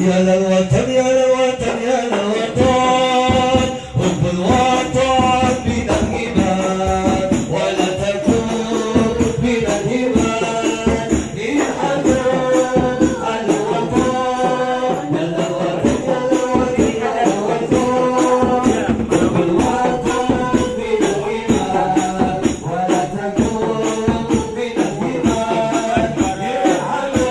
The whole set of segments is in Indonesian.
يا للوطن يا للوطن يا للوطن حب الوطن من الإيمان ولا تكون من الإيمان للحنان على الوطن يا للوطن يا للوطن يا للوطن حب الوطن من الإيمان ولا تكون من الإيمان للحنان على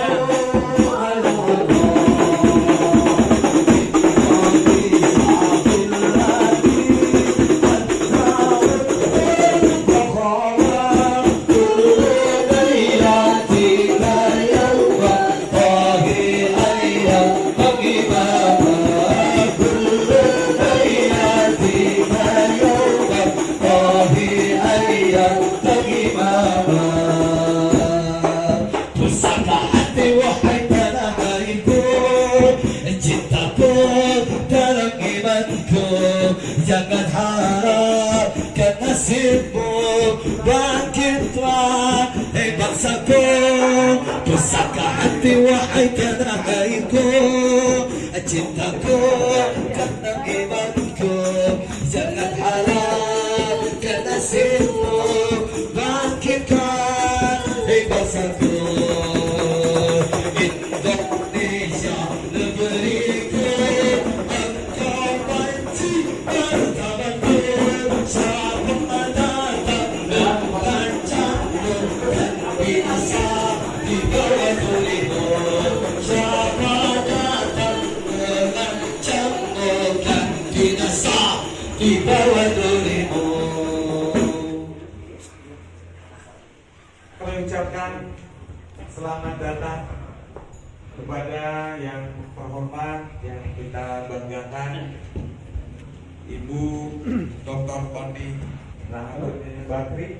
Pusaka hati wahai tanah airku, cintaku dalam imanku, jangan harapkan nasibmu, bangkitlah hei bangsaku. Pusaka hati wahai tanah airku, cintaku karena imanku, jangan harapkan nasibmu, bangkitlah hei bangsaku. Indonesia negeriku, engkau benci pertamanku, siapa datang mengancammu dan binasa di bawah tulimu. Siapa datang mengancammu dan binasa di bawah tulimu. Kami ucapkan selamat datang kepada yang terhormat, yang kita banggakan, Ibu Dr. Kondi Rahmat Bakri.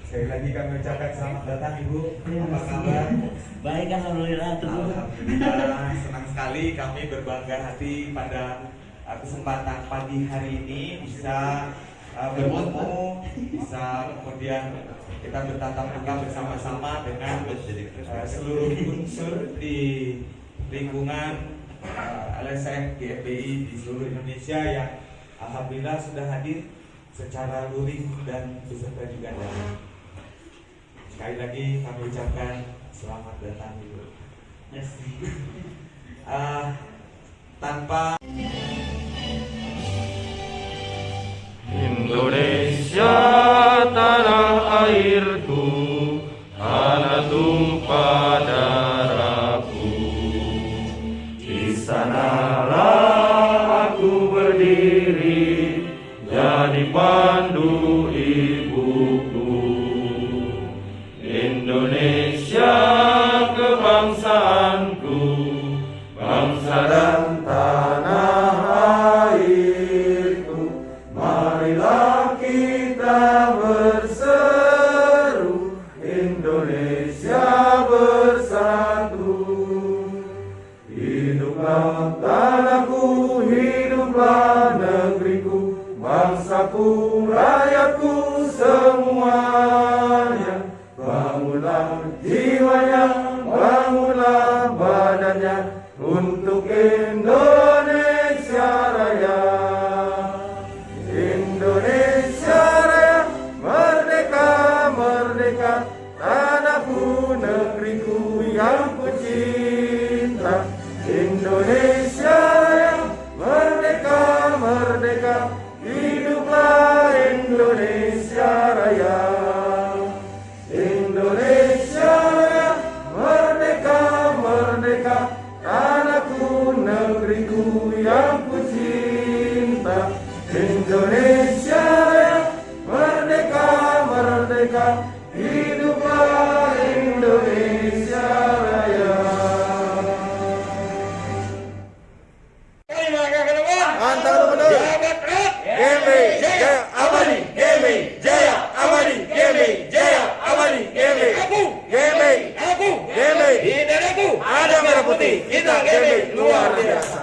Sekali lagi kami ucapkan selamat datang Ibu. Apa kabar? Baik, alhamdulillah. Alhamdulillah, senang sekali kami berbangga hati pada kesempatan pagi hari ini bisa bertemu, bisa kemudian kita bertatap muka bersama-sama dengan seluruh unsur di lingkungan LSM GMBI di seluruh Indonesia yang alhamdulillah sudah hadir secara luring dan beserta juga daring. Sekali lagi kami ucapkan selamat datang Ibu. Tanpa Indonesia tanah airku, tanah tumpah darahku. Di sanalah aku berdiri, jadi pandu ibuku. Indonesia kebangsaanku, bangsa dan tanah airku. Marilah kita berseru, Indonesia bersatu. Hiduplah tanahku, hiduplah negeriku, bangsaku, rakyatku semuanya. Bangunlah jiwanya, bangunlah badannya untuk Indonesia Raya. Indonesia Raya, merdeka, merdeka, tanahku, negeriku yang kucinta. Indonesia Raya, merdeka, merdeka, hiduplah Indonesia Raya. Indonesia Raya, merdeka, merdeka, tanahku, negeriku yang kucinta. Indonesia Raya, merdeka, merdeka, hiduplah Indonesia Raya. Mantap benar. Gemi Jaya Abadi, Gemi Jaya Abadi, Gemi Jaya Abadi, Gemi. Aku, Gemi. Di dadaku ada merah putih. Kita Gemi luar biasa.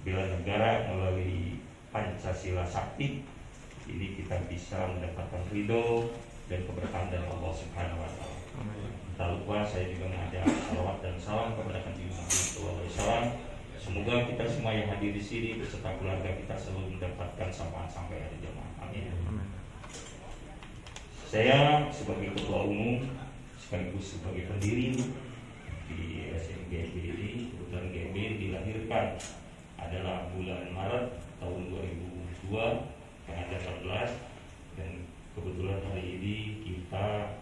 Bela negara melalui Pancasila Sakti, ini kita bisa mendapatkan ridho dan keberkahan dari Allah Subhanahu wa Ta'ala. Tak lupa saya juga mengajak salawat dan salam kepada Nabi Muhammad SAW. Semoga kita semua yang hadir di sini beserta keluarga kita selalu mendapatkan sapaan sampai hari jamaah. Amin. Saya sebagai ketua umum sekaligus sebagai pendiri di SMGMB ini, kebetulan GMB dilahirkan adalah bulan Maret tahun 2002 tanggal 18, dan kebetulan hari ini kita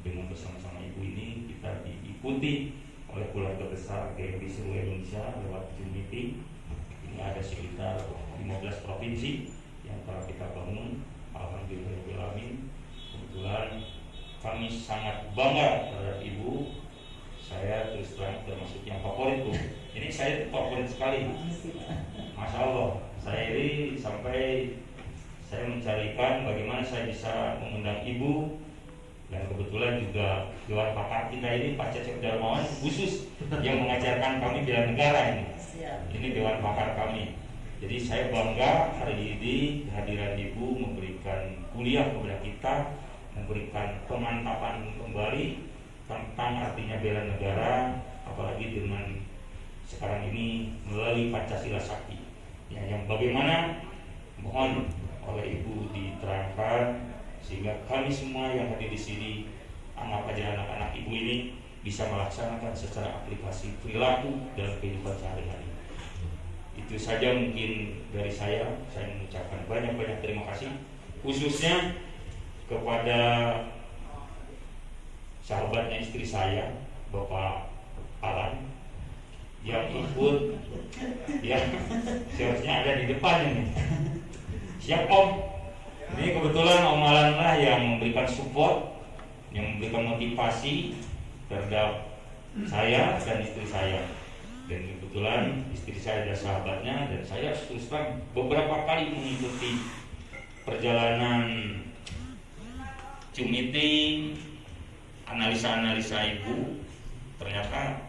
dengan bersama-sama ibu ini kita diikuti oleh keluarga besar GMB seluruh Indonesia lewat Zoom meeting. Ini ada sekitar 15 provinsi yang telah kita bangun. Alhamdulillahirrahmanirrahim. Kebetulan kami sangat bangga terhadap ibu. Saya terus terang termasuk yang favorit tuh. Ini saya favorit sekali. Masya Allah. Saya ini sampai saya mencarikan bagaimana saya bisa mengundang ibu. Dan kebetulan juga Dewan Pakar kita ini Pak Cecep Darmawan khusus yang mengajarkan kami bela negara ini. Ini Dewan Pakar kami. Jadi saya bangga hari ini kehadiran ibu memberikan kuliah kepada kita, memberikan pemantapan kembali tentang artinya bela negara, apalagi dengan sekarang ini melalui Pancasila Sakti. Ya, yang bagaimana mohon oleh ibu diterangkan sehingga kami semua yang hadir di sini, anggap aja anak-anak ibu ini bisa melaksanakan secara aplikasi perilaku dalam kehidupan sehari-hari. Itu saja mungkin dari saya mengucapkan banyak-banyak terima kasih, khususnya kepada sahabatnya istri saya, Bapak Alan, yang ikut, ya seharusnya ada di depan ini. Siap Om. Ini kebetulan Om Alan lah yang memberikan support, yang memberikan motivasi terhadap saya dan istri saya. Dan kebetulan istri saya adalah sahabatnya, dan saya terus terang beberapa kali mengikuti perjalanan Zoom meeting, analisa-analisa ibu. Ternyata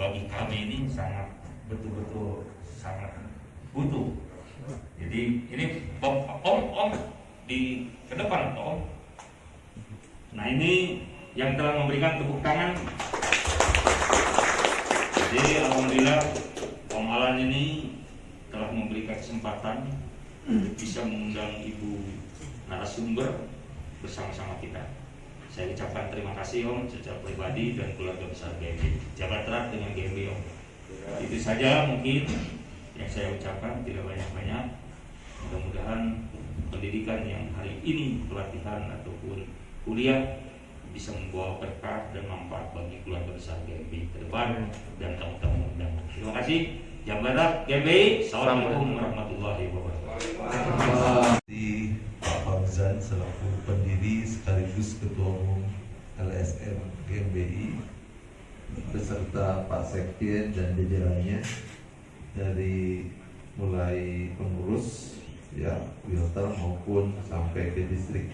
bagi kami ini sangat betul-betul sangat butuh. Jadi ini Om di ke depan Om. Nah ini yang telah memberikan tepuk tangan. Jadi alhamdulillah Om Alan ini telah memberikan kesempatan bisa mengundang ibu narasumber bersama-sama kita. Saya ucapkan terima kasih Om secara pribadi dan keluarga besar GMB. Jabat erat dengan GMB Om. Itu saja mungkin yang saya ucapkan, tidak banyak-banyak. Mudah-mudahan pendidikan yang hari ini, pelatihan ataupun kuliah, bisa membawa berkah dan manfaat bagi keluarga besar GMB ke depan dan tamu-tamu undangan. Terima kasih. Jabat erat GMB. Assalamualaikum warahmatullahi wabarakatuh. Di Pak Fauzan selaku pendiri sekaligus Ketua Umum LSM GMBI beserta Pak Sekjen dan jajarannya dari mulai pengurus ya Wilter maupun sampai ke distrik.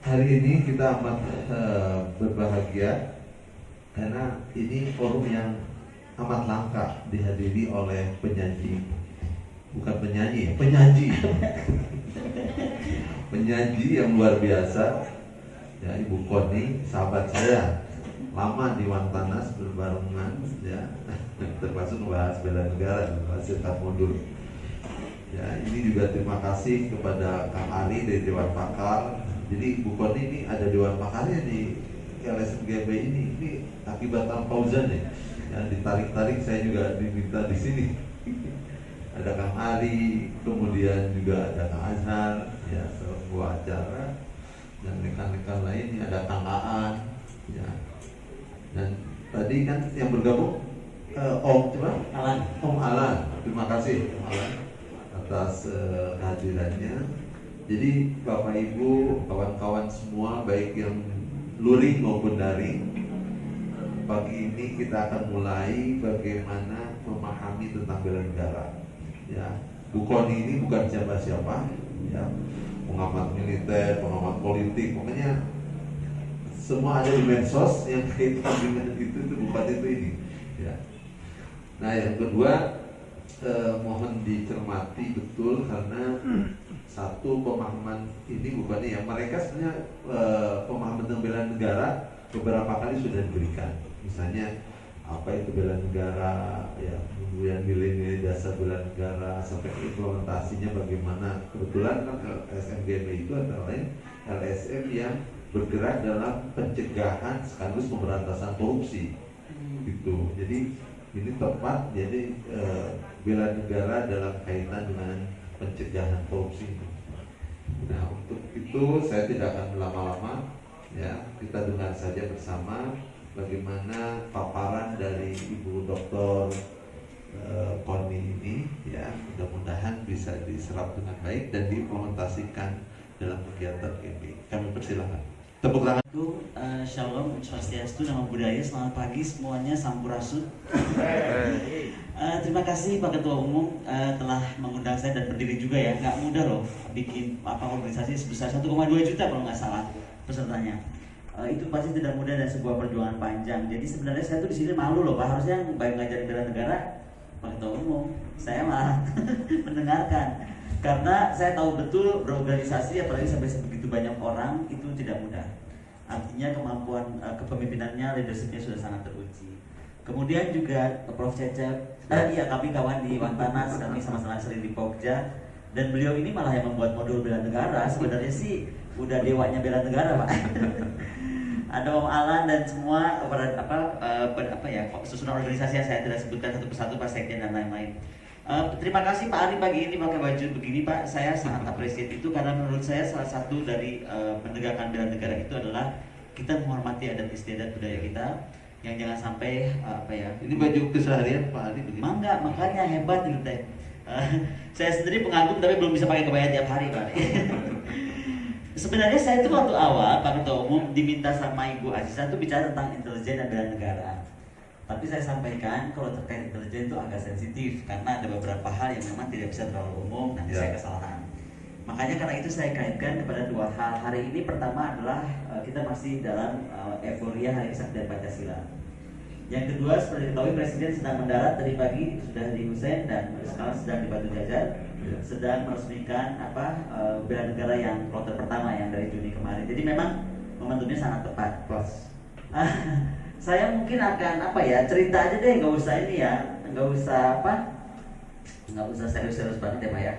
Hari ini kita amat berbahagia karena ini forum yang amat langka dihadiri oleh penyaji. Bukan penyanyi, penyaji. Penyaji yang luar biasa. Ya, Ibu Koni, sahabat saya, lama di Wantanas berbarengan, ya, termasuk membahas bela negara, hasil mundur. Ya, ini juga terima kasih kepada Kang Ari dari Dewan Pakar. Jadi Ibu Koni ini ada Dewan Pakarnya di LSM GB ini akibat Kang Fauzan ya. Ya, ditarik-tarik saya juga diminta di sini. Ada Kang Ari, kemudian juga ada Kang Azhar, ya sebuah acara, dan rekan-rekan lain, ada Kang Aan, ya. Dan tadi kan yang bergabung Om Alan. Om Alan, terima kasih Om Alan atas kehadirannya. Jadi Bapak Ibu, kawan-kawan semua, baik yang luring maupun daring, pagi ini kita akan mulai bagaimana memahami tentang bela negara. Ya, Bu Koni ini bukan siapa-siapa, ya, pengamat militer, pengamat politik, pokoknya semua ada di medsos yang kaitan dengan itu bukan itu ini. Ya. Nah, yang kedua mohon dicermati betul karena satu pemahaman ini bukan ya, mereka sebenarnya pemahaman tentang bela negara beberapa kali sudah diberikan. Misalnya apa itu bela negara, ya, kemudian nilai-nilai dasar bela negara sampai implementasinya bagaimana. Kebetulan kan LSM-GMI itu adalah LSM yang bergerak dalam pencegahan sekaligus pemberantasan korupsi, gitu. Jadi ini tepat, jadi bela negara dalam kaitan dengan pencegahan korupsi. Nah, untuk itu saya tidak akan lama-lama, ya, kita dengar saja bersama bagaimana paparan dari Ibu Dr. Koni ini, ya, mudah-mudahan bisa diserap dengan baik dan diimplementasikan dalam kegiatan ini. Kami persilahkan. Tepuk tangan. Shalom, Swastiastu, nama budaya, selamat pagi semuanya, Sampurasun. Terima kasih Pak Ketua Umum telah mengundang saya dan berdiri juga ya. Nggak mudah loh bikin organisasi sebesar 1,2 juta kalau nggak salah pesertanya. Itu pasti tidak mudah dan sebuah perjuangan panjang. Jadi sebenarnya saya tuh di sini malu loh Pak, harusnya baik ngajarin bela negara Pak Ketua Umum, saya malah mendengarkan. Karena saya tahu betul berorganisasi apalagi sampai sebegitu banyak orang itu tidak mudah. Artinya kemampuan kepemimpinannya, leadershipnya sudah sangat teruji. Kemudian juga Prof. Cecep, iya kami kawan di Wantanas, kami sama-sama sering di Pokja. Dan beliau ini malah yang membuat modul bela negara. Sebenarnya sih udah dewanya bela negara Pak. Ada Om Alan dan semua susunan organisasi yang saya tidak sebutkan satu persatu, Pak Sekjen dan lain-lain. Terima kasih Pak Ari pagi ini pakai baju begini Pak, saya sangat apresiasi itu karena menurut saya salah satu dari menegakkan bela negara itu adalah kita menghormati adat istiadat budaya kita yang jangan sampai Ini baju keseharian Pak Ari begini. Makanya hebat ini teh. Saya sendiri pengagum tapi belum bisa pakai kebaya tiap hari Pak. Sebenarnya saya itu waktu awal Pak Ketua Umum diminta sama Ibu Aziza itu bicara tentang intelijen dan bela negara. Tapi saya sampaikan kalau terkait intelijen itu agak sensitif karena ada beberapa hal yang memang tidak bisa terlalu umum, nanti saya kesalahan. Makanya karena itu saya kaitkan kepada dua hal. Hari ini pertama adalah kita masih dalam euforia Hari Kesaktian Pancasila. Yang kedua, seperti diketahui Presiden sedang mendarat tadi pagi sudah di Hussein dan sekarang sedang di Batu Jajar, sedang meresmikan bela negara yang kloter pertama yang dari Juni kemarin. Jadi memang momentumnya sangat tepat. Pas. Saya mungkin akan cerita aja deh, nggak usah serius-serius banget ya Pak ya.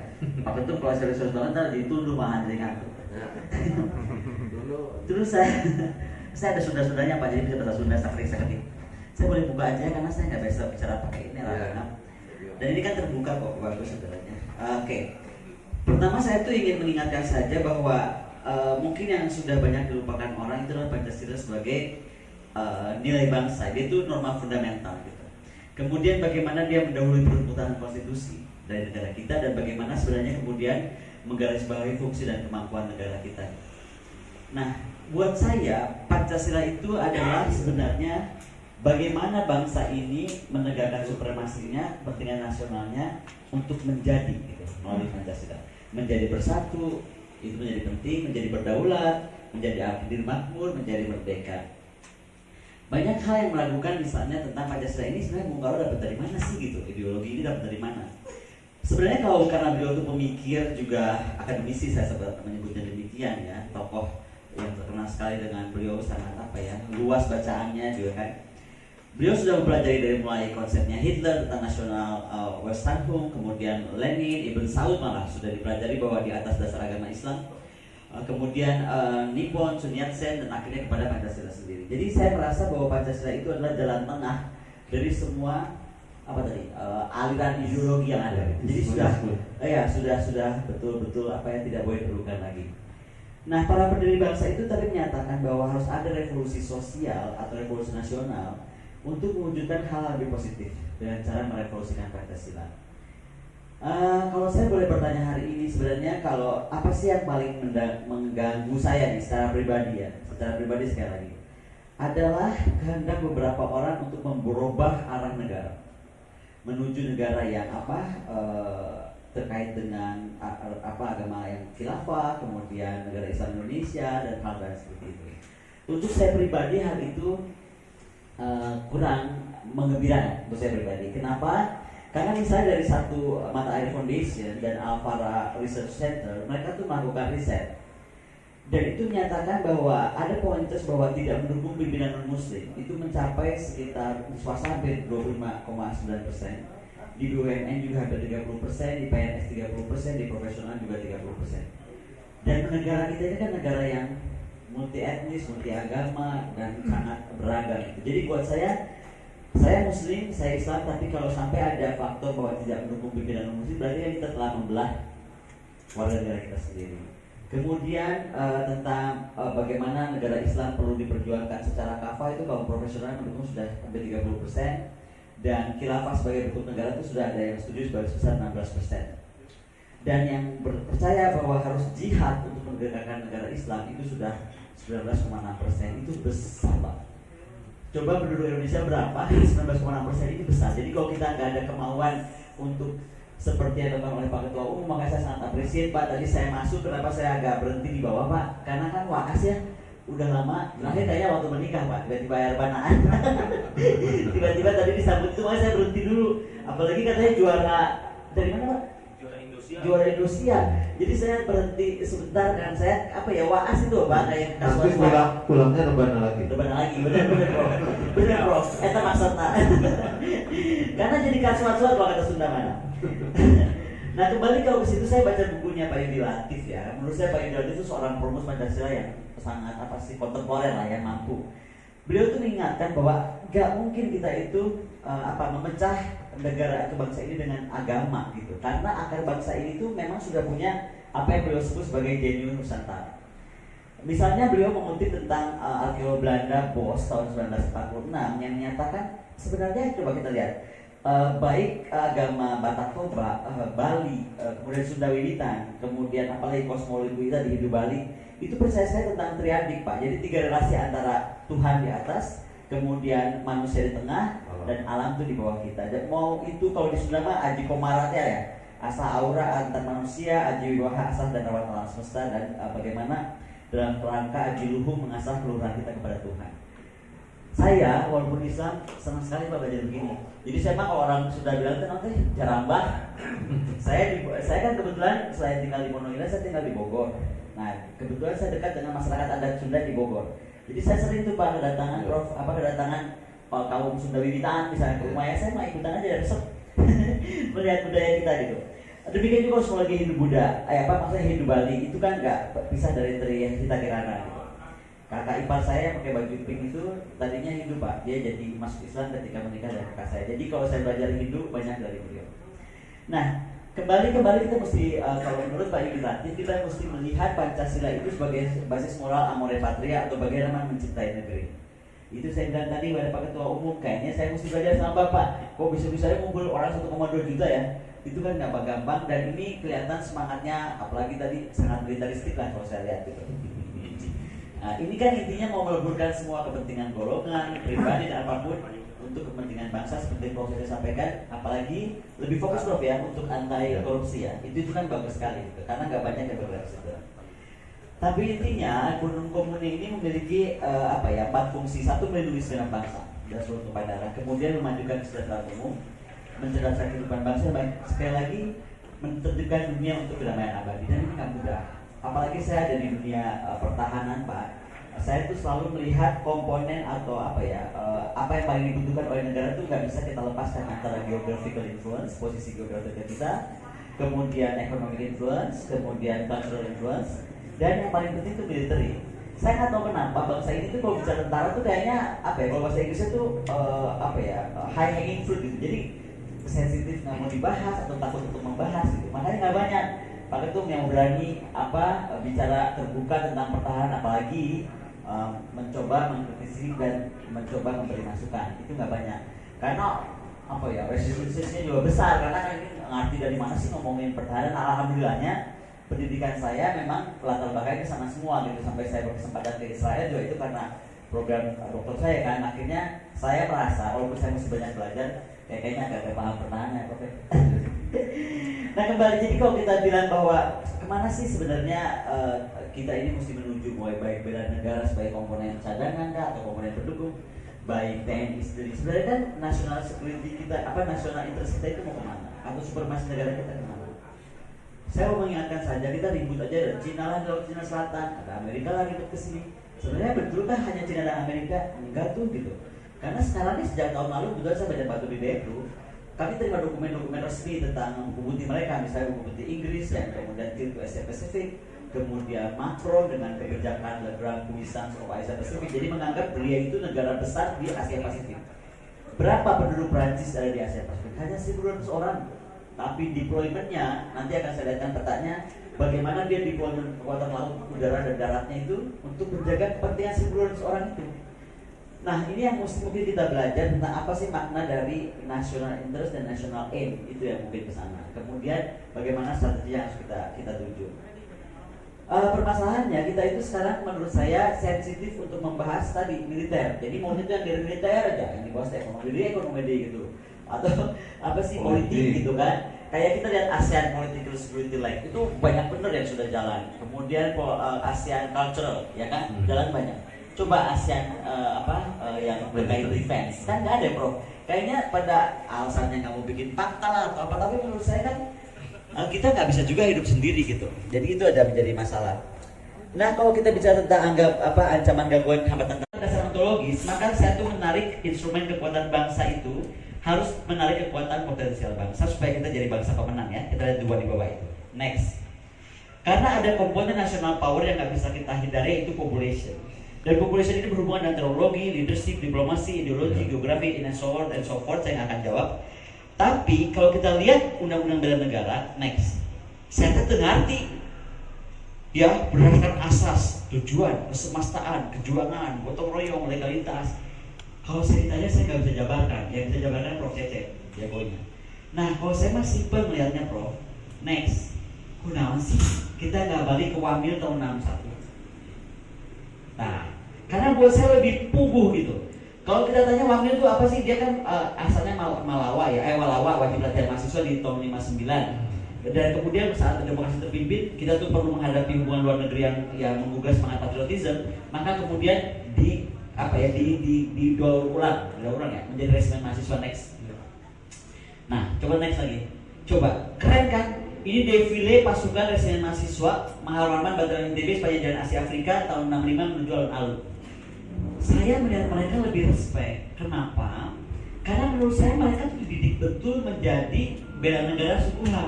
Pak Ketum kalau serius-serius banget ntar dituduh malah jadi ngantuk. Terus saya ada Sunda-Sundanya Pak, jadi bisa bahasa Sunda sakit. Saya boleh buka aja karena saya nggak biasa bicara pakai ini lah. Dan ini kan terbuka kok, bagus sebenarnya. Oke. Pertama saya tuh ingin mengingatkan saja bahwa mungkin yang sudah banyak dilupakan orang itu adalah Pancasila sebagai nilai bangsa. Dia itu norma fundamental gitu. Kemudian bagaimana dia mendahului peruntutan konstitusi dari negara kita dan bagaimana sebenarnya kemudian menggarisbawahi fungsi dan kemampuan negara kita. Nah, buat saya Pancasila itu adalah sebenarnya bagaimana bangsa ini menegakkan supremasinya, kepentingan nasionalnya untuk menjadi gitu, melalui Pancasila. Menjadi bersatu, itu menjadi penting, menjadi berdaulat, menjadi adil makmur, menjadi merdeka. Banyak hal yang meragukan misalnya tentang Pancasila ini sebenarnya Bung Karno dapat dari mana sih gitu, ideologi ini dapat dari mana? Sebenarnya kalau karena beliau itu pemikir juga akademisi, saya sempat menyebutnya demikian ya, tokoh yang terkenal sekali dengan beliau sangat luas bacaannya juga kan. Beliau sudah mempelajari dari mulai konsepnya Hitler tentang nasional Westanhung, kemudian Lenin, Ibn Saud malah sudah dipelajari bahwa di atas dasar agama Islam. Kemudian Nippon, Sun Yat-sen, dan akhirnya kepada Pancasila sendiri. Jadi saya merasa bahwa Pancasila itu adalah jalan tengah dari semua aliran ideologi yang ada. Jadi sudah betul-betul tidak boleh diperlukan lagi. Nah, para pendiri bangsa itu tadi menyatakan bahwa harus ada revolusi sosial atau revolusi nasional untuk mewujudkan hal lebih positif dengan cara merevolusikan Pancasila. Kalau saya boleh bertanya hari ini, sebenarnya kalau apa sih yang paling mengganggu saya nih secara pribadi sekali lagi adalah kehendak beberapa orang untuk merubah arah negara menuju negara yang terkait dengan agama yang khilafah, kemudian negara Islam Indonesia dan hal-hal seperti itu. Untuk saya pribadi hal itu kurang menggembirakan untuk saya pribadi. Kenapa? Karena misalnya dari satu Mata Air Foundation dan Alfara Research Center, mereka tuh melakukan riset dan itu menyatakan bahwa ada pointers bahwa tidak mendukung pimpinan non-muslim itu mencapai sekitar di swasta hampir 25,9%, di BUMN juga hampir 30%, di PNS 30%, di profesional juga 30%. Dan negara kita ini kan negara yang multi etnis, multi agama dan sangat beragam. Jadi buat saya Muslim, saya Islam, tapi kalau sampai ada faktor bahwa tidak mendukung pimpinan non-muslim, berarti kita telah membelah warga negara kita sendiri. Kemudian tentang bagaimana negara Islam perlu diperjuangkan secara kafah, itu kaum profesional mendukung sudah hampir 30%, dan khilafah sebagai bentuk negara itu sudah ada yang setuju sebagai sebesar 16%. Dan yang percaya bahwa harus jihad untuk menegakkan negara Islam itu sudah 19,6%, itu besar banget. Coba penduduk Indonesia berapa? 19,6% itu besar. Jadi kalau kita nggak ada kemauan untuk seperti yang dilakukan oleh Pak Ketua Umum, maka saya sangat apresiasi Pak. Tadi saya masuk, kenapa saya agak berhenti di bawah Pak? Karena kan wakas ya, udah lama. Terakhir kayaknya waktu menikah Pak, tiba-tiba air banaan. Tiba-tiba tadi disambut itu, makanya saya berhenti dulu. Apalagi katanya juara dari mana Pak? Juara Indonesia. Jadi saya berhenti sebentar kan, saya waas itu Pak, kayak Tapi pulangnya rebana lagi. Bener Prof. Eta maksudna. Karena jadi kasual-kasual kalau kata Sunda mana. Nah kembali kalau ke situ, saya baca bukunya Pak Yudi Latif ya. Menurut saya Pak Yudi Latif itu seorang perumus Pancasila yang sangat kontemporer lah ya, mampu. Beliau tuh mengingatkan bahwa gak mungkin kita itu memecah negara atau bangsa ini dengan agama gitu. Karena akar bangsa ini tuh memang sudah punya apa yang beliau sebut sebagai genuine Nusantara. Misalnya beliau mengutip tentang arkeolog Belanda Bos tahun 1946 yang menyatakan sebenarnya coba kita lihat baik agama Batak Toba, Bali, kemudian Sunda Wiwitan, kemudian apalagi kosmologi kita di Hindu Bali, itu percaya saya tentang triadik Pak. Jadi 3 relasi antara Tuhan di atas, kemudian manusia di tengah, dan alam itu di bawah kita. Dan mau itu kalau di Sunda mah aji komaratnya ya, asa aura antar manusia, aji wiwaha asah dan rawat alam semesta, dan bagaimana dalam kerangka aji luhung mengasah keluhuran kita kepada Tuhan. Saya walaupun Islam senang sekali Pak belajar begini. Jadi saya mah kalau orang sudah bilang nanti jarang banget. Saya kan kebetulan selain tinggal di Monongila, saya tinggal di Bogor. Nah kebetulan saya dekat dengan masyarakat adat Sunda di Bogor. Jadi saya sering tuh Pak kedatangan kedatangan kaum Sunda Wiwitan misalnya ke rumah ya, saya mah ikutan aja resep melihat budaya kita gitu. Demikian juga kosmologi Hindu Buddha, maksudnya Hindu Bali itu kan nggak pisah dari Trihita Kirana. Gitu. Kakak ipar saya yang pakai baju pink itu tadinya Hindu Pak, dia jadi masuk Islam ketika menikah dengan kakak saya. Jadi kalau saya belajar Hindu banyak dari beliau. Nah kembali kita mesti kalau menurut Pak Yudi Latif, kita mesti melihat Pancasila itu sebagai basis moral amore patria atau bagaimana mencintai negeri. Itu saya bilang tadi pada Pak Ketua Umum, kayaknya saya mesti belajar sama Bapak. Kok bisa-bisanya ngumpul orang 1,2 juta ya? Itu kan gak gampang, dan ini kelihatan semangatnya, apalagi tadi sangat militaristik lah kalau saya lihat gitu. Nah ini kan intinya mau meleburkan semua kepentingan golongan, pribadi dan apapun untuk kepentingan bangsa seperti Prof sudah sampaikan, apalagi lebih fokus Prof ya untuk anti korupsi ya. Itu kan bagus sekali gitu, karena gak banyak yang bergerak situ. Tapi intinya Gunung Komuni ini memiliki 4 fungsi. 1, melindungi segenap bangsa dan seluruh tumpah darah, kemudian memajukan kesejahteraan umum, mencerdaskan kehidupan bangsa, dan sekali lagi menertibkan dunia untuk kedamaian abadi. Dan ini nggak mudah. Apalagi saya ada di dunia pertahanan Pak. Saya tuh selalu melihat komponen atau apa yang paling dibutuhkan oleh negara itu nggak bisa kita lepaskan antara geographical influence, posisi geografis kita, kemudian economic influence, kemudian cultural influence, dan yang paling penting itu military. Saya nggak tahu kenapa bangsa ini tuh kalau bicara tentara tuh kayaknya kalau bahasa Inggrisnya tuh high hanging fruit gitu. Jadi sensitif, nggak mau dibahas atau takut untuk membahas gitu. Makanya nggak banyak Pak Ketum yang berani bicara terbuka tentang pertahanan, apalagi mencoba mengkritisi dan mencoba memberi masukan. Itu nggak banyak. Karena resistensinya juga besar, karena kan ini ngerti dari mana sih ngomongin pertahanan. Alhamdulillahnya pendidikan saya memang latar belakangnya sama semua gitu. Sampai saya berkesempatan ke Israel juga itu karena program dokter saya kan. Akhirnya saya merasa walaupun saya masih banyak belajar, kayaknya agak paham pertahanan ya Prof. Nah kembali, jadi kalau kita bilang bahwa kemana sih sebenarnya kita ini mesti menuju, mulai baik bela negara sebagai komponen cadangan atau komponen pendukung, baik TNI sendiri. Sebenarnya kan national security kita, national interest kita itu mau kemana? Atau supremasi negara kita kemana? Saya mau mengingatkan saja, kita ribut aja dari Cina lah, dari Cina Selatan, ada Amerika lagi ke sini. Sebenarnya betulkah hanya Cina dan Amerika? Enggak tuh gitu. Karena sekarang ini sejak tahun lalu, kebetulan saya baca batu di DPU, kami terima dokumen-dokumen resmi tentang buku putih mereka, misalnya buku putih Inggris yang kemudian to Asia Pacific, kemudian Macron dengan kebijakan The Grand Puissance of Asia Pacific, jadi menganggap beliau itu negara besar di Asia Pasifik. Berapa penduduk Prancis ada di Asia Pasifik? Hanya 1.200 orang. Tapi deploymentnya, nanti akan saya lihatkan petanya, bagaimana dia deployment kekuatan laut, udara, dan daratnya itu untuk menjaga kepentingan 1.200 orang itu. Nah, ini yang mungkin kita belajar tentang apa sih makna dari national interest dan national aim, itu yang mungkin ke sana. Kemudian bagaimana strategi yang harus kita tuju. Permasalahannya kita itu sekarang menurut saya sensitif untuk membahas tadi militer. Jadi maunya itu yang dari militer aja, yang dibahas ekonomi gitu, atau apa sih politik gitu kan. Kayak kita lihat ASEAN Political Security Life itu banyak bener yang sudah jalan. Kemudian ASEAN Cultural, ya kan, jalan banyak. Coba ASEAN yang terkait defense kan nggak ada bro. Kayaknya pada alasannya kamu bikin pangkal atau apa, tapi menurut saya kan kita nggak bisa juga hidup sendiri gitu. Jadi itu ada menjadi masalah. Nah kalau kita bicara tentang ancaman gangguan hambatan dasar ontologis, maka saya tuh menarik instrumen kekuatan bangsa itu harus menarik kekuatan potensial bangsa supaya kita jadi bangsa pemenang ya. Kita lihat dua di bawah itu. Next. Karena ada komponen national power yang nggak bisa kita hindari, yaitu population. Dan population ini berhubungan dengan teknologi, leadership, diplomasi, ideologi, geografi, and so forth. Saya nggak akan jawab. Tapi kalau kita lihat undang-undang bela negara, next, saya tuh ngerti, ya berdasarkan asas, tujuan, kesemestaan, kejuangan, gotong royong, legalitas. Kalau saya ditanya saya nggak bisa jabarkan, yang bisa jabarkan Prof Cecep, ya boynya. Nah kalau saya masih simpel melihatnya Prof, next, kunaon sih kita nggak balik ke Wamil tahun 61? Nah, karena buat saya lebih puguh gitu. Kalau kita tanya Wamil itu apa sih? Dia kan asalnya Malawa ya, Walawa, wajib latihan mahasiswa di tahun 59. Dan kemudian saat demokrasi terpimpin, kita tuh perlu menghadapi hubungan luar negeri yang menggugah semangat patriotisme. Maka kemudian didaur ulang ya, menjadi resimen mahasiswa next. Nah, coba next lagi. Coba, keren kan? Ini defile pasukan resimen mahasiswa Maharman Bantaran ITB sepanjang jalan Asia Afrika tahun 65 menuju alun-alun. Saya melihat mereka lebih respect. Kenapa? Karena menurut saya mereka dididik betul menjadi bela negara seutuhnya.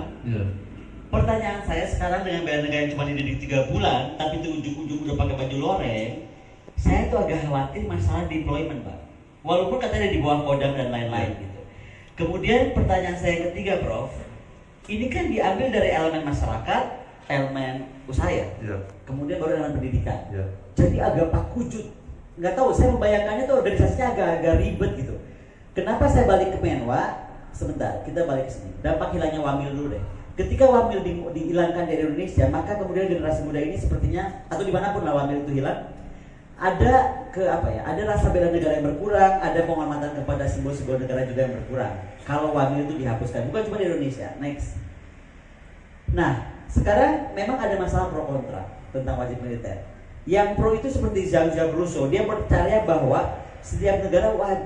Pertanyaan saya sekarang dengan bela negara yang cuma dididik 3 bulan, tapi itu ujung-ujung udah pakai baju loreng, saya tuh agak khawatir masalah deployment, Pak. Walaupun katanya di bawah Kodam dan lain-lain gitu. Kemudian pertanyaan saya yang ketiga, Prof. Ini kan diambil dari elemen masyarakat, elemen usaha ya. Kemudian baru elemen pendidikan. Jadi agak pakujut. Nggak tahu, saya membayangkannya tuh organisasinya agak ribet gitu. Kenapa saya balik ke Menwa? Sebentar, kita balik ke sini. Dampak hilangnya Wamil dulu deh. Ketika Wamil dihilangkan dari Indonesia, maka kemudian generasi muda ini sepertinya, atau dimanapun lah Wamil itu hilang, ada ada rasa bela negara yang berkurang, ada penghormatan kepada simbol-simbol negara juga yang berkurang. Kalau Wamil itu dihapuskan, bukan cuma di Indonesia. Next. Nah, sekarang memang ada masalah pro kontra tentang wajib militer. Yang pro itu seperti Jean-Jacques Rousseau, dia percaya bahwa setiap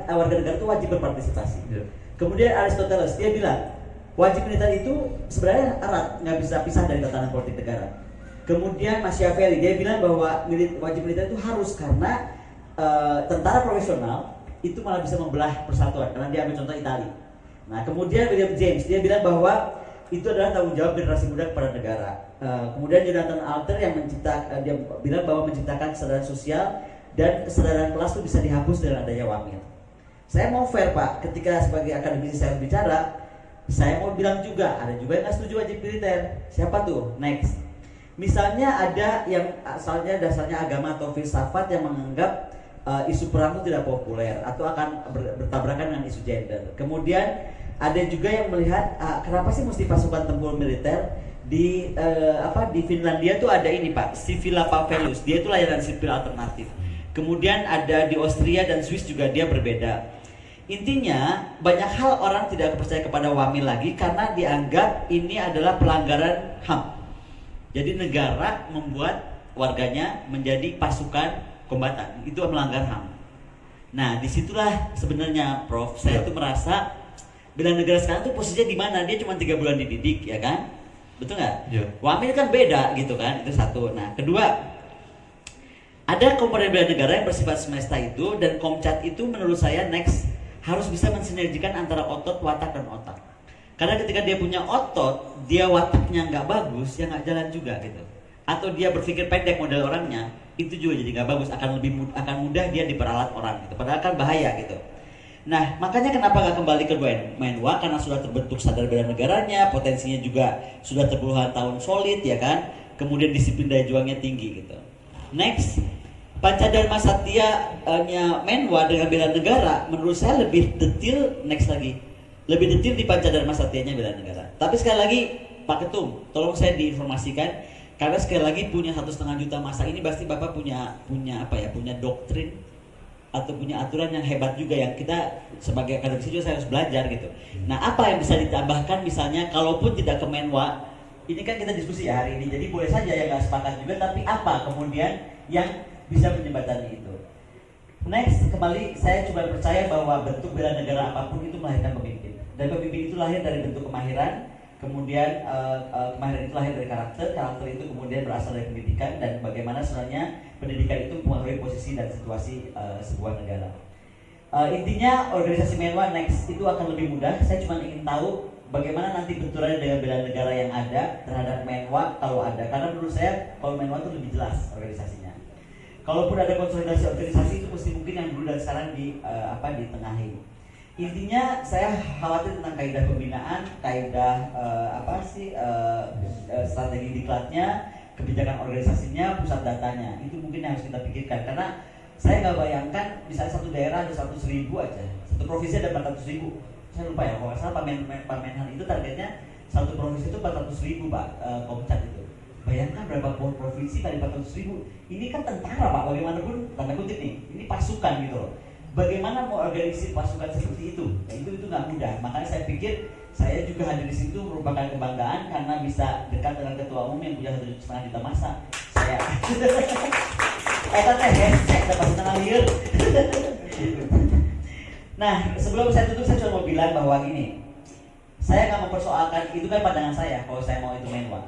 warga negara itu wajib berpartisipasi. Kemudian Aristoteles, dia bilang wajib militer itu sebenarnya erat, nggak bisa pisah dari tatanan politik negara. Kemudian Machiavelli, dia bilang bahwa wajib militer itu harus karena tentara profesional itu malah bisa membelah persatuan, karena dia ambil contoh Italia. Nah kemudian William James, dia bilang bahwa itu adalah tanggung jawab generasi muda kepada negara. Kemudian Jonathan Alter yang dia bilang bahwa menciptakan kesadaran sosial dan kesadaran kelas itu bisa dihapus dengan adanya Wamil. Saya mau fair Pak, ketika sebagai akademisi saya bicara, saya mau bilang juga ada juga yang nggak setuju wajib militer. Siapa tuh? Next. Misalnya ada yang asalnya dasarnya agama atau filsafat yang menganggap isu perang itu tidak populer atau akan bertabrakan dengan isu gender. Kemudian ada juga yang melihat kenapa sih mesti pasukan tempur militer di Finlandia tuh ada ini Pak, Sivila Pavelius, dia itu layanan sipil alternatif. Kemudian ada di Austria dan Swiss juga dia berbeda. Intinya banyak hal orang tidak percaya kepada Wamil lagi karena dianggap ini adalah pelanggaran HAM. Jadi negara membuat warganya menjadi pasukan kombatan, itu melanggar HAM. Nah, disitulah sebenarnya Prof, saya tuh merasa bela negara sekarang tuh posisinya di mana? Dia cuma 3 bulan dididik, ya kan? Betul nggak? Iya. Wamil kan beda gitu kan, itu satu. Nah, kedua, ada komponen bela negara yang bersifat semesta itu, dan Komcat itu menurut saya next harus bisa mensinergikan antara otot, watak, dan otak. Karena ketika dia punya otot, dia wataknya nggak bagus, ya nggak jalan juga gitu. Atau dia berpikir pendek model orangnya, itu juga jadi nggak bagus, akan mudah dia diperalat orang gitu. Padahal kan bahaya gitu. Nah, makanya kenapa nggak kembali ke Menwa? Karena sudah terbentuk sadar bela negaranya, potensinya juga sudah terpuluhan tahun solid, ya kan? Kemudian disiplin daya juangnya tinggi gitu. Next, Pancadharma Satya-nya Menwa dengan bela negara, menurut saya lebih detail. Next lagi, lebih detail di Pancadharma Satya-nya bela negara. Tapi sekali lagi, Pak Ketum, tolong saya diinformasikan, karena sekali lagi punya 1,5 juta masa ini pasti Bapak punya doktrin atau punya aturan yang hebat juga, yang kita sebagai akademisi juga saya harus belajar gitu. Nah, apa yang bisa ditambahkan misalnya kalaupun tidak ke Menwa, ini kan kita diskusi ya hari ini, jadi boleh saja yang nggak sepakat juga, tapi apa kemudian yang bisa menjembatani itu. Next, kembali saya coba percaya bahwa bentuk bela negara apapun itu melahirkan pemimpin, dan pemimpin itu lahir dari bentuk kemahiran. Kemudian kemahiran itu lahir dari karakter itu kemudian berasal dari pendidikan, dan bagaimana sebenarnya pendidikan itu mempengaruhi posisi dan situasi sebuah negara. Intinya organisasi Menwa next itu akan lebih mudah. Saya cuma ingin tahu bagaimana nanti benturannya dengan bela negara yang ada terhadap Menwa kalau ada. Karena menurut saya kalau Menwa itu lebih jelas organisasinya. Kalaupun ada konsolidasi organisasi itu mesti mungkin yang dulu dan sekarang ditengahi. Intinya saya khawatir tentang kaidah pembinaan, kaidah strategi diklatnya, kebijakan organisasinya, pusat datanya. Itu mungkin yang harus kita pikirkan, karena saya nggak bayangkan misalnya satu daerah ada 100.000 aja, satu provinsi ada 400.000. Saya lupa ya, kalau nggak salah Pak Menhan itu targetnya satu provinsi itu 400.000 Pak, Komcat itu. Bayangkan berapa provinsi kali 400.000. Ini kan tentara Pak, bagaimanapun tanda kutip nih, ini pasukan gitu loh. Bagaimana mau organisasi pasukan seperti itu? Ya, itu nggak mudah. Makanya saya pikir saya juga hadir di situ merupakan kebanggaan karena bisa dekat dengan ketua umum yang punya 1,5 juta masa. Saya hashtag dapat setengah liur. Nah, sebelum saya tutup saya cuma mau bilang bahwa gini, saya nggak mempersoalkan itu, kan pandangan saya. Kalau saya mau itu Menwa,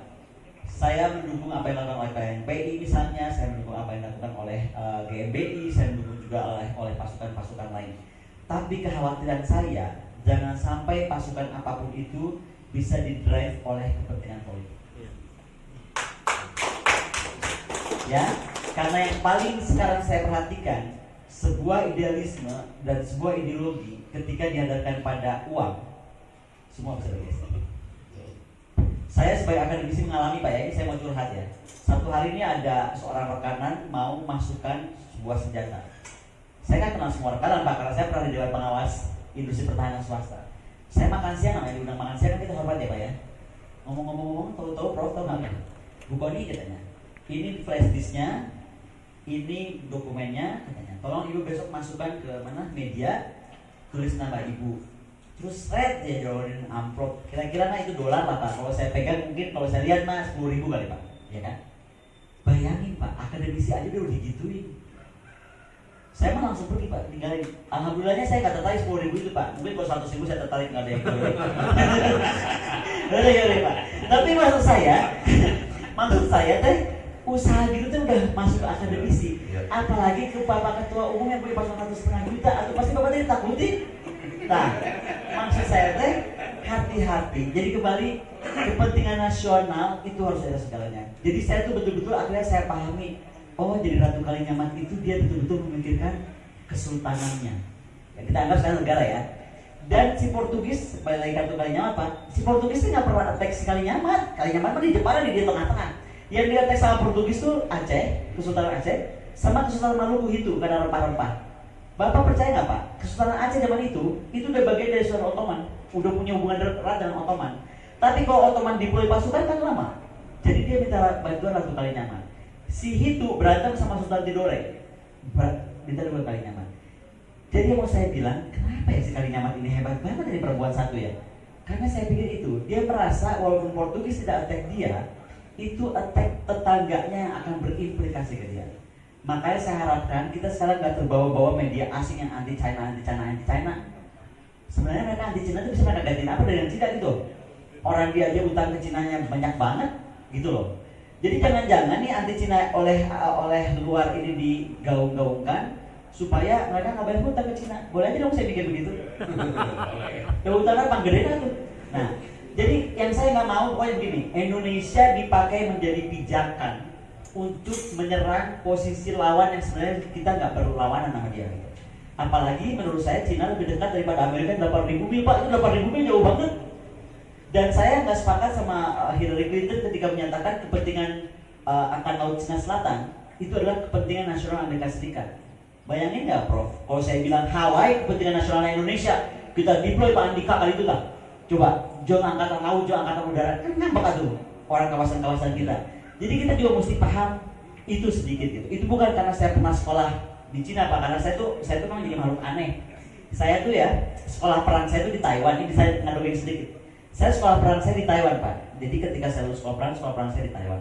saya mendukung apa yang dilakukan oleh PNPI misalnya, saya mendukung apa yang dilakukan oleh GMBI, saya mendukung juga oleh pasukan-pasukan lain. Tapi kekhawatiran saya, jangan sampai pasukan apapun itu bisa didrive oleh kepentingan politik. Ya, karena yang paling sekarang saya perhatikan, sebuah idealisme dan sebuah ideologi ketika dihadapkan pada uang, semua bisa bergeser. Saya sebagai akademisi mengalami Pak ya, ini saya mau curhat ya. Satu hari ini ada seorang rekanan mau masukkan sebuah senjata. Saya kan kenal semua rekanan Pak, karena saya pernah di Dewan Pengawas Industri Pertahanan Swasta. Saya makan siang, namanya diundang makan siang kan kita hormat ya Pak ya. Ngomong-ngomong, tahu-tahu Prof tahu nggak? Bu Koni katanya, ini flash disknya, ini dokumennya katanya. Tolong Ibu besok masukkan ke mana media, tulis nama Ibu. Terus red dia jawarin amplop, kira-kira itu dolar lah Pak. Kalau saya pegang mungkin, kalau saya lihat 10.000 kali Pak, ya kan? Bayangin Pak, akademisi aja udah digituin. Saya mah langsung pergi Pak, tinggalin. Alhamdulillahnya saya nggak tertarik 10.000 itu Pak. Mungkin kalau 100.000 saya tertarik, nggak ada yang boleh. Boleh Pak. Tapi maksud saya teh usaha gitu tuh udah masuk ke akademisi. Apalagi ke Bapak Ketua Umum yang punya pasukan 1,5 juta, atau pasti Bapak tadi takutin. Nah, maksud saya teh hati-hati. Jadi kembali, kepentingan nasional itu harus ada segalanya. Jadi saya tuh betul-betul akhirnya saya pahami, oh jadi Ratu Kalinyamat itu dia betul-betul memikirkan kesultanannya. Ya, kita anggap sekarang negara ya. Dan si Portugis, balik lagi Ratu Kalinyamat Pak, si Portugis itu nggak pernah attack si Kalinyamat. Kalinyamat mah di depan, di tengah-tengah. Yang dia attack sama Portugis tuh Aceh, Kesultanan Aceh, sama Kesultanan Maluku itu karena rempah-rempah. Bapak percaya nggak Pak? Kesultanan Aceh zaman itu udah bagian dari Sultan Ottoman, udah punya hubungan erat dengan Ottoman. Tapi kalau Ottoman dipulih pasukan kan lama. Jadi dia minta bantuan Ratu Kalinyamat. Si Hitu berantem sama Sultan Tidore, minta dua Kalinyamat. Jadi yang mau saya bilang, kenapa ya si Kalinyamat ini hebat banget dari perempuan satu ya? Karena saya pikir itu, dia merasa walaupun Portugis tidak attack dia, itu attack tetangganya yang akan berimplikasi ke dia. Makanya saya harapkan kita sekarang nggak terbawa-bawa media asing yang anti China. Sebenarnya mereka anti China itu bisa mereka gantiin apa dengan China gitu. Orang dia aja utang ke Cina-nya banyak banget gitu loh. Jadi jangan-jangan nih anti Cina oleh luar ini digaung-gaungkan supaya mereka nggak bayar hutang ke Cina. Boleh aja dong saya bikin begitu. Ya hutangnya panggedean tuh. Nah, jadi yang saya nggak mau pokoknya begini, Indonesia dipakai menjadi pijakan untuk menyerang posisi lawan yang sebenarnya kita nggak perlu lawanan sama dia. Apalagi menurut saya Cina lebih dekat daripada Amerika 8.000 mil, Pak. Itu 8.000 mil jauh banget. Dan saya nggak sepakat sama Hillary Clinton ketika menyatakan kepentingan angkatan laut Cina Selatan itu adalah kepentingan nasional Amerika Serikat. Bayangin nggak, Prof? Kalau saya bilang Hawaii kepentingan nasional Indonesia, kita deploy Pak Andika kali itu lah. Coba, John angkatan laut, John angkatan udara, kan ngambek tuh orang kawasan-kawasan kita. Jadi kita juga mesti paham itu sedikit gitu. Itu bukan karena saya pernah sekolah di Cina, Pak, karena saya tuh memang jadi makhluk aneh. Saya tuh ya sekolah peran saya tuh di Taiwan. Ini saya ngaduin sedikit. Saya sekolah peran saya di Taiwan, Pak. Jadi ketika saya lulus sekolah peran saya di Taiwan.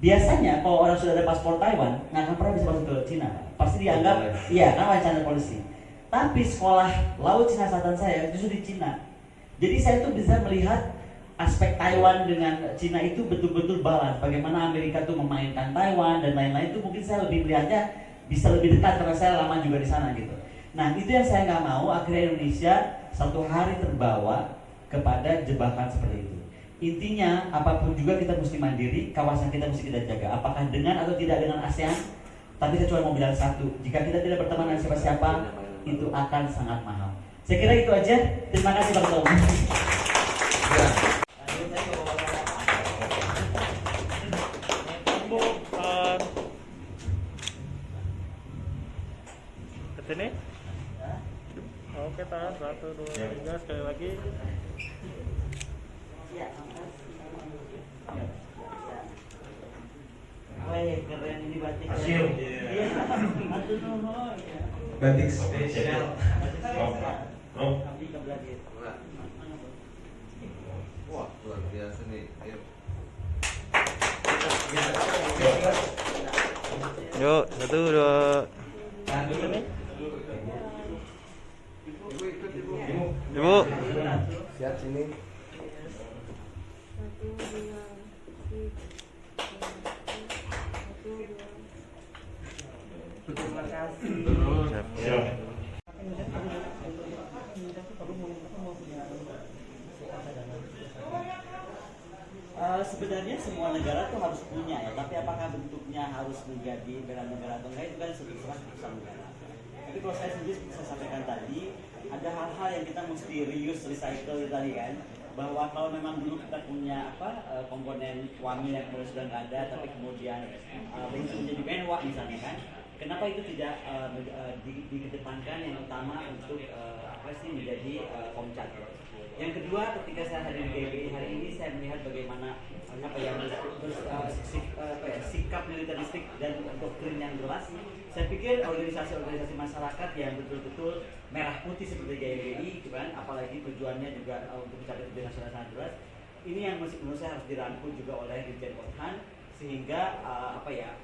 Biasanya kalau orang sudah ada paspor Taiwan, nggak akan pernah bisa masuk ke Cina, Pak. Pasti dianggap, iya kan wawancara polisi. Tapi sekolah laut Cina Selatan saya justru di Cina. Jadi saya tuh bisa melihat aspek Taiwan dengan Cina itu betul-betul balance. Bagaimana Amerika tuh memainkan Taiwan dan lain-lain itu mungkin saya lebih melihatnya bisa lebih dekat karena saya lama juga di sana gitu. Nah itu yang saya nggak mau akhirnya Indonesia satu hari terbawa kepada jebakan seperti itu. Intinya apapun juga kita mesti mandiri, kawasan kita mesti kita jaga. Apakah dengan atau tidak dengan ASEAN? Tapi saya cuma mau bilang satu, jika kita tidak berteman dengan siapa-siapa, itu akan sangat mahal. Saya kira itu aja. Terima kasih Pak Ketua Umum. Kesini? Oke, tahan 1, 2, 3 sekali lagi. Wih, keren ini batik. Hasil. Iya. Aduh nuhun. Batik spesial. Kami kebelah. Wah, luar biasa nih. Ayo. Yuk, 1, 2. Ibu. Siap sini. Terima kasih. Siap. Sebenarnya semua negara tuh harus punya ya, tapi apakah bentuknya harus menjadi bela negara atau enggak itu kan keputusan negara. Tapi kalau saya sendiri seperti saya sampaikan tadi, ada hal-hal yang kita mesti reuse, recycle tadi kan, bahwa kalau memang dulu kita punya komponen wamil yang kemudian sudah nggak ada, tapi kemudian bentuk menjadi benwa misalnya kan, kenapa itu tidak dikedepankan yang utama untuk menjadi komcat. Yang kedua, ketika saya hadir di GBI hari ini, saya melihat bagaimana sikap militeristik dan doktrin yang jelas. Saya pikir organisasi-organisasi masyarakat yang betul-betul merah putih seperti GBI, kan, apalagi tujuannya juga untuk mencapai tujuan nasional sangat jelas. Ini yang menurut saya harus dirangkul juga oleh Dirjen Kothan, sehingga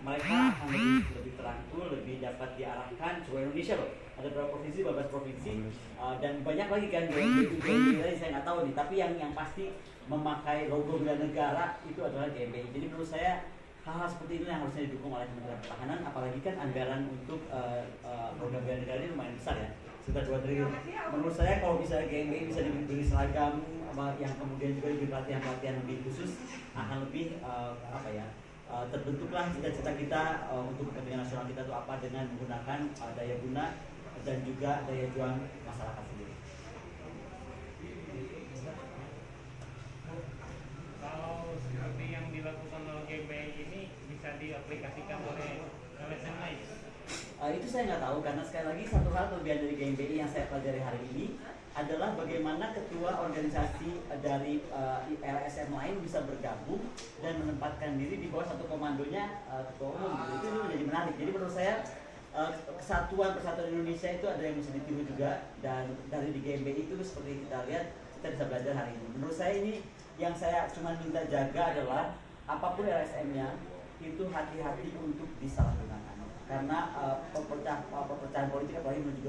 mereka akan lebih terangkul, lebih dapat diarahkan seluruh Indonesia loh. Ada beberapa provinsi, 12 provinsi, dan banyak lagi kan GMBI lain saya nggak tahu nih. Tapi yang pasti memakai logo bela negara itu adalah GMBI. Jadi menurut saya hal-hal seperti ini yang harusnya didukung oleh Kementerian Pertahanan, apalagi kan anggaran untuk program bela negara ini lumayan besar ya, sekitar 2 triliun. Menurut saya kalau bisa GMBI bisa diberi seragam yang kemudian juga diberi pelatihan lebih khusus, akan lebih terbentuklah cita-cita kita untuk kepentingan nasional kita itu apa dengan menggunakan daya guna dan juga daya juang masyarakat sendiri. Kalau seperti yang dilakukan oleh GBI ini bisa diaplikasikan oleh LSM lain? Itu saya nggak tahu, karena sekali lagi satu hal kelebihan dari GMBI yang saya pelajari hari ini adalah bagaimana ketua organisasi dari LSM lain bisa bergabung dan menempatkan diri di bawah satu komandonya ketua umum. Itu menjadi menarik. Jadi menurut saya kesatuan persatuan Indonesia itu ada yang mesti ditiru juga, dan dari di GMBI itu seperti kita lihat kita bisa belajar hari ini. Menurut saya ini yang saya cuma minta jaga adalah apapun LSM-nya itu hati-hati untuk disalahgunakan. karena perpecahan politik apalagi menuju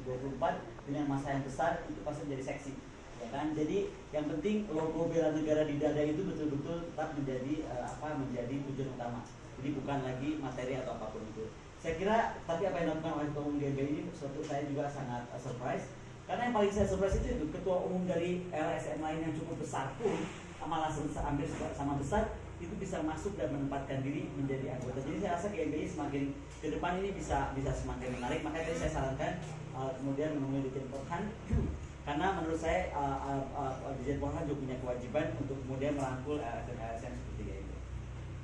2024 dengan masa yang besar itu pasti menjadi seksi, ya kan? Jadi yang penting logo bela negara di dada itu betul-betul tetap menjadi menjadi tujuan utama. Jadi bukan lagi materi atau apapun itu. Saya kira tapi apa yang dilakukan oleh Ketua Umum GMBI ini suatu saya juga sangat surprise. Karena yang paling saya surprise itu Ketua Umum dari LSM lain yang cukup besar pun malah hampir sama besar itu bisa masuk dan menempatkan diri menjadi anggota. Jadi saya rasa GMBI semakin ke depan ini bisa semakin menarik. Makanya tadi saya sarankan kemudian menemui Dirjen Polhan karena menurut saya Dirjen Polhan juga punya kewajiban untuk kemudian merangkul LSM seperti GMBI.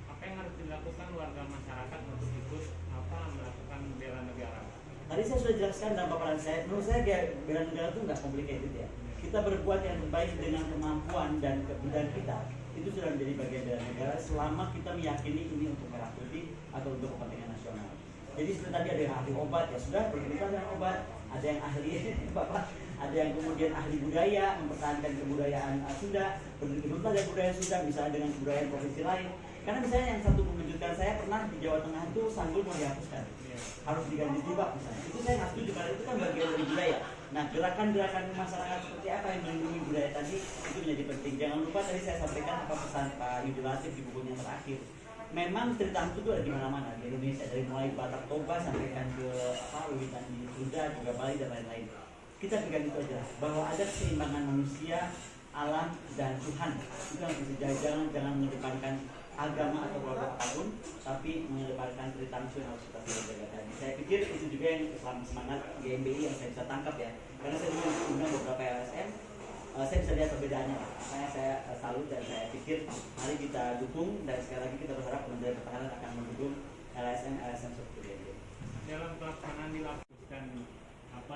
Apa yang harus dilakukan warga masyarakat untuk ikut melakukan bela negara? Tadi saya sudah jelaskan dalam paparan saya. Menurut saya bela negara itu nggak complicated ya. Kita berbuat yang terbaik dengan kemampuan dan kebudayaan kita itu sudah menjadi bagian bela negara selama kita meyakini ini untuk merah putih atau untuk kepentingan nasional. Jadi seperti tadi ada yang ahli obat, ya sudah berkaitan dengan obat. Ada yang ahli bapak, ada yang kemudian ahli budaya mempertahankan kebudayaan Sunda, berkaitan dengan budaya Sunda misalnya dengan kebudayaan provinsi lain. Karena misalnya yang satu mengejutkan saya pernah di Jawa Tengah itu sanggul mau dihapuskan, harus diganti tibak misalnya. Itu saya nggak setuju karena itu kan bagian dari budaya. Nah gerakan-gerakan masyarakat seperti apa yang melindungi budaya tadi itu menjadi penting. Jangan lupa tadi saya sampaikan apa pesan Pak Yudi Latif di bukunya terakhir. Memang cerita hantu itu ada di mana-mana di Indonesia, dari mulai Batak Toba sampaikan ke wiwitan di Sunda juga Bali dan lain-lain. Kita pegang itu aja bahwa ada keseimbangan manusia, alam dan Tuhan. Itu yang bisa jangan mengedepankan agama atau kelompok apapun, tapi mengedepankan Tritangsu yang harus kita jaga tadi. Saya pikir itu juga yang semangat GMBI yang saya bisa tangkap ya. Karena saya juga mengundang beberapa LSM, saya bisa lihat perbedaannya. Makanya saya salut dan saya pikir mari kita dukung dan sekali lagi kita berharap Kementerian Pertahanan akan mendukung LSM seperti GMBI. Dalam pelaksanaan dilapuskan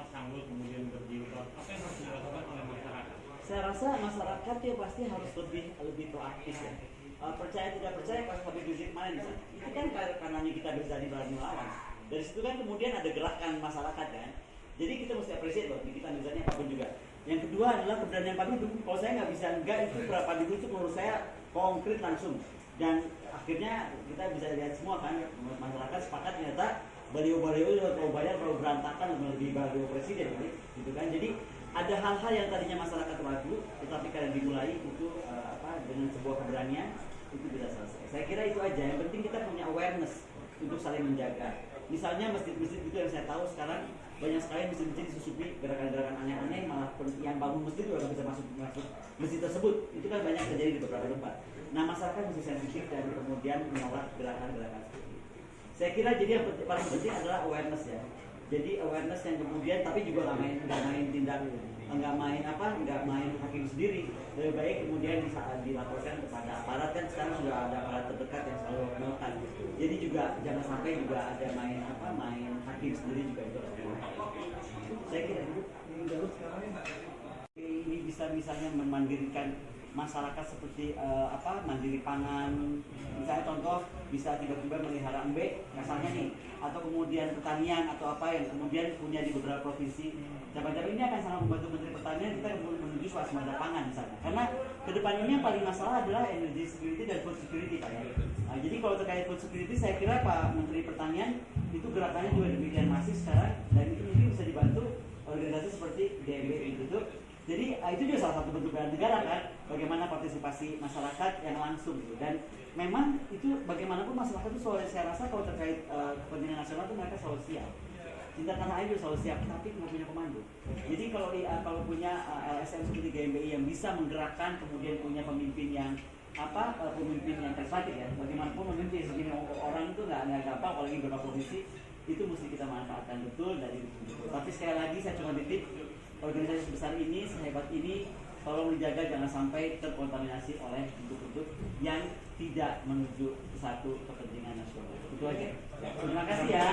sanggul kemudian berjilbab, apa yang harus dilakukan oleh masyarakat? Saya rasa masyarakat ya pasti harus lebih proaktif ya. Percaya tidak percaya pas Habib Rizik kemarin misalnya, itu kan karena kita berani melawan. Dari situ kan kemudian ada gerakan masyarakat kan. Jadi kita mesti apresiasi loh, kita misalnya apapun juga. Yang kedua adalah keberanian Pak Dudung. Kalau saya nggak bisa itu berapa Dudung itu menurut saya konkret langsung. Dan akhirnya kita bisa lihat semua kan, masyarakat sepakat ternyata baliho-baliho kalau bayar kalau berantakan lebih baliho presiden gitu kan. Jadi ada hal-hal yang tadinya masyarakat ragu, tetapi karena dimulai itu dengan sebuah keberanian itu bisa selesai. Saya kira itu aja. Yang penting kita punya awareness untuk saling menjaga. Misalnya masjid-masjid itu yang saya tahu sekarang banyak sekali masjid-masjid disusupi gerakan-gerakan aneh-aneh, malah yang bangun masjid juga bisa masuk masjid tersebut. Itu kan banyak terjadi di beberapa tempat. Nah masyarakat mesti sensitif dan kemudian menolak gerakan-gerakan seperti itu. Saya kira jadi yang paling penting adalah awareness ya. Jadi awareness yang kemudian tapi juga nggak main hakim sendiri. Lebih baik kemudian dilaporkan kepada aparat, kan sekarang sudah ada aparat terdekat yang selalu melakukan. Jadi juga jangan sampai juga ada main hakim sendiri juga itu. Saya kira ini bisa misalnya memandirikan masyarakat seperti mandiri pangan, misalnya contoh bisa tiba-tiba melihara embek misalnya nih, atau kemudian pertanian atau apa yang kemudian punya di beberapa provinsi. Cabang-cabang ini akan sangat membantu Menteri Pertanian kita menuju swasembada pangan misalnya. Karena kedepan ini yang paling masalah adalah energy security dan food security Pak ya. Nah, jadi kalau terkait food security saya kira Pak Menteri Pertanian itu gerakannya juga demikian masif sekarang dan itu mungkin bisa dibantu organisasi seperti GMBI gitu. Jadi itu juga salah satu bentuk bela negara kan, bagaimana partisipasi masyarakat yang langsung gitu. Dan memang itu bagaimanapun masyarakat itu selalu, saya rasa kalau terkait kepentingan nasional itu mereka selalu siap. Cinta tanah air juga selalu siap, tapi nggak punya komando. Jadi kalau punya LSM seperti GMBI yang bisa menggerakkan, kemudian punya pemimpin yang pemimpin yang karismatik ya. Bagaimanapun pemimpin segini orang itu nggak gampang, apalagi beberapa provinsi itu mesti kita manfaatkan betul dari itu. Tapi sekali lagi saya cuma titip organisasi sebesar ini, sehebat ini, tolong dijaga jangan sampai terkontaminasi oleh bentuk-bentuk yang tidak menuju satu kepentingan nasional. Itu aja. Terima kasih ya.